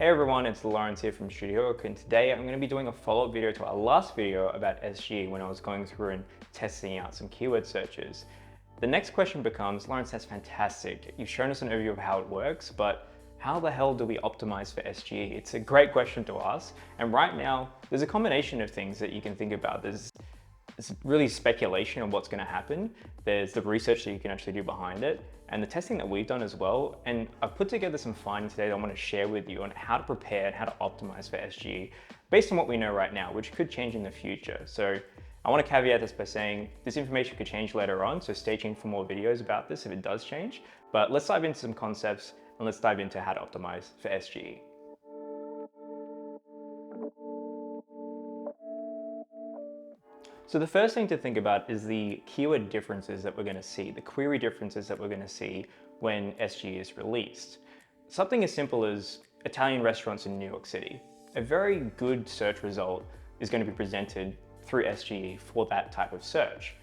Hey everyone, it's Lawrence here from StudioHawk, and today I'm going to be doing a follow-up video to our last video about SGE when I was going through and testing out some keyword searches. The next question becomes, Lawrence, that's fantastic. You've shown us an overview of how it works, but how the hell do we optimize for SGE? It's a great question to ask, and right now there's a combination of things that you can think about. There's really speculation on what's going to happen. There's the research that you can actually do behind it, and the testing that we've done as well. And I've put together some findings today that I want to share with you on how to prepare and how to optimize for SGE based on what we know right now, which could change in the future. So I want to caveat this by saying this information could change later on, so stay tuned for more videos about this if it does change. But let's dive into some concepts and let's dive into how to optimize for SGE. So the first thing to think about is the keyword differences that we're going to see, the query differences that we're going to see when SGE is released. Something as simple as Italian restaurants in New York City. A very good search result is going to be presented through SGE for that type of search.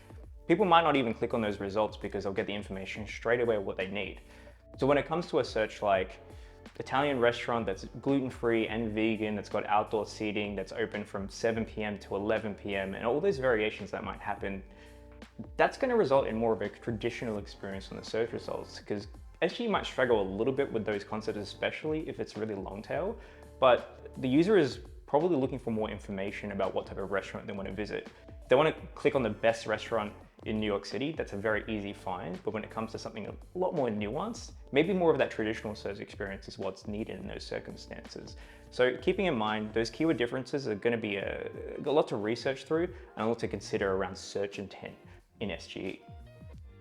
People might not even click on those results because they'll get the information straight away what they need. So when it comes to a search like Italian restaurant that's gluten-free and vegan, that's got outdoor seating, that's open from 7 p.m. to 11 p.m. and all those variations that might happen, that's going to result in more of a traditional experience on the search results, because SGE might struggle a little bit with those concepts, especially if it's really long tail, but the user is probably looking for more information about what type of restaurant they want to visit. If they want to click on the best restaurant in New York City, that's a very easy find, but when it comes to something a lot more nuanced, maybe more of that traditional search experience is what's needed in those circumstances. So keeping in mind, those keyword differences are going to be a lot to research through and a lot to consider around search intent in SGE.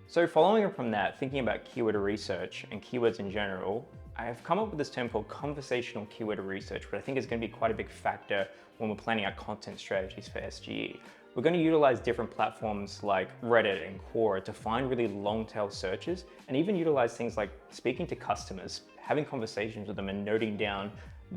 So following from that, thinking about keyword research and keywords in general, I have come up with this term called conversational keyword research, which I think is going to be quite a big factor when we're planning our content strategies for SGE. We're going to utilize different platforms like Reddit and Quora to find really long tail searches, and even utilize things like speaking to customers, having conversations with them and noting down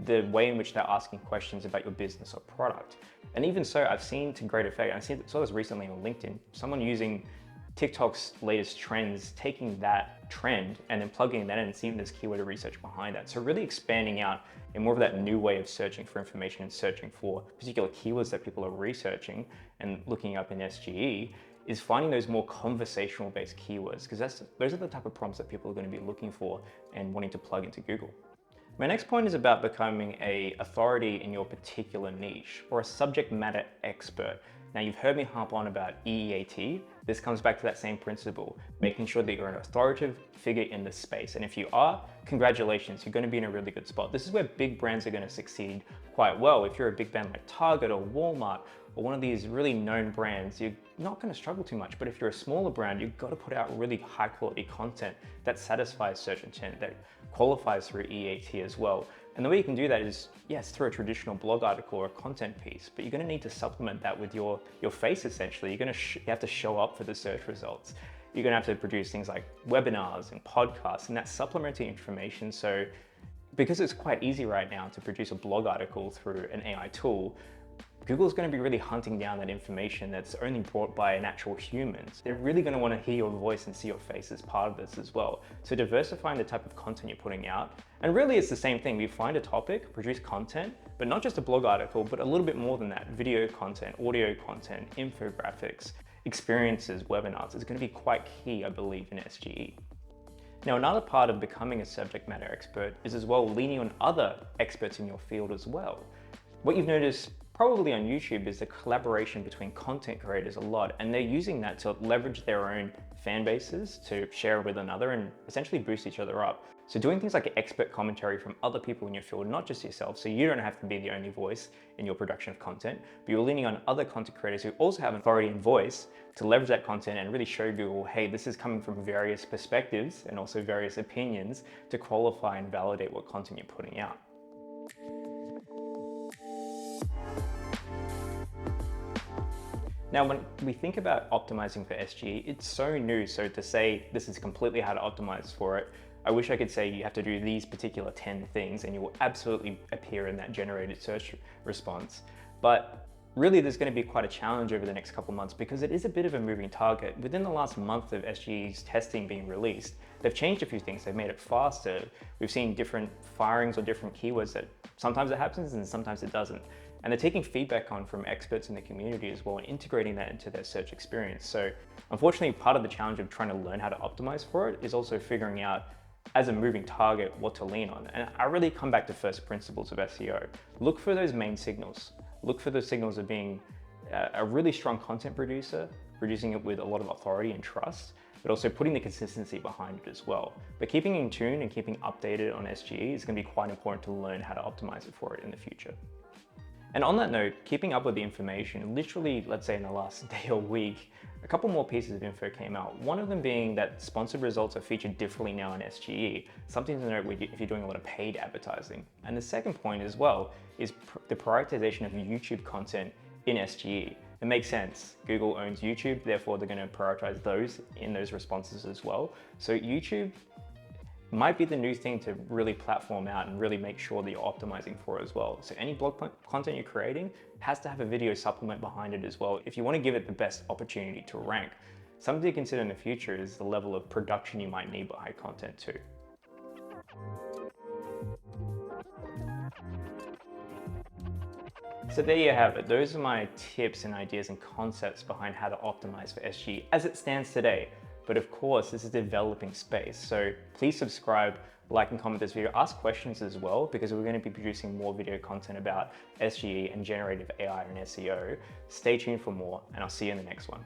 the way in which they're asking questions about your business or product. And even so, I've seen to great effect, I saw this recently on LinkedIn, someone using TikTok's latest trends, taking that trend and then plugging that in and seeing this keyword research behind that. So really expanding out in more of that new way of searching for information and searching for particular keywords that people are researching and looking up in SGE is finding those more conversational based keywords, because those are the type of prompts that people are going to be looking for and wanting to plug into Google. My next point is about becoming an authority in your particular niche or a subject matter expert. Now, you've heard me harp on about EEAT. This comes back to that same principle, making sure that you're an authoritative figure in this space. And if you are, congratulations, you're going to be in a really good spot. This is where big brands are going to succeed quite well. If you're a big brand like Target or Walmart or one of these really known brands, you're not going to struggle too much. But if you're a smaller brand, you've got to put out really high quality content that satisfies search intent, that qualifies through EAT as well. And the way you can do that is, yes, through a traditional blog article or a content piece, but you're going to need to supplement that with your face essentially. You have to show up for the search results. You're going to have to produce things like webinars and podcasts and that supplementary information. So because it's quite easy right now to produce a blog article through an AI tool, Google's going to be really hunting down that information that's only brought by an actual human. They're really going to want to hear your voice and see your face as part of this as well. So diversifying the type of content you're putting out. And really it's the same thing. We find a topic, produce content, but not just a blog article, but a little bit more than that. Video content, audio content, infographics, experiences, webinars is going to be quite key, I believe, in SGE. Now, another part of becoming a subject matter expert is as well leaning on other experts in your field as well. What you've noticed probably on YouTube is the collaboration between content creators a lot, and they're using that to leverage their own fan bases to share with another and essentially boost each other up. So doing things like expert commentary from other people in your field, not just yourself, so you don't have to be the only voice in your production of content, but you're leaning on other content creators who also have an authority and voice to leverage that content and really show Google, hey, this is coming from various perspectives and also various opinions to qualify and validate what content you're putting out. Now, when we think about optimizing for SGE, it's so new. So to say this is completely how to optimize for it, I wish I could say you have to do these particular 10 things and you will absolutely appear in that generated search response. But really there's going to be quite a challenge over the next couple months because it is a bit of a moving target. Within the last month of SGE's testing being released, they've changed a few things. They've made it faster. We've seen different firings or different keywords that sometimes it happens and sometimes it doesn't. And they're taking feedback on from experts in the community as well and integrating that into their search experience. So unfortunately, part of the challenge of trying to learn how to optimize for it is also figuring out, as a moving target, what to lean on. And I really come back to first principles of SEO. Look for those main signals. Look for those signals of being a really strong content producer, producing it with a lot of authority and trust, but also putting the consistency behind it as well. But keeping in tune and keeping updated on SGE is going to be quite important to learn how to optimize it for it in the future. And on that note, keeping up with the information, literally, let's say in the last day or week, a couple more pieces of info came out. One of them being that sponsored results are featured differently now in SGE, something to note if you're doing a lot of paid advertising. And the second point as well is the prioritization of YouTube content in SGE. It makes sense. Google owns YouTube, therefore they're going to prioritize those in those responses as well. So YouTube might be the new thing to really platform out and really make sure that you're optimizing for as well. So any blog content you're creating has to have a video supplement behind it as well if you want to give it the best opportunity to rank. Something to consider in the future is the level of production you might need behind content too. So there you have it. Those are my tips and ideas and concepts behind how to optimize for SGE as it stands today. But of course, this is a developing space. So please subscribe, like and comment this video, ask questions as well, because we're going to be producing more video content about SGE and generative AI and SEO. Stay tuned for more, and I'll see you in the next one.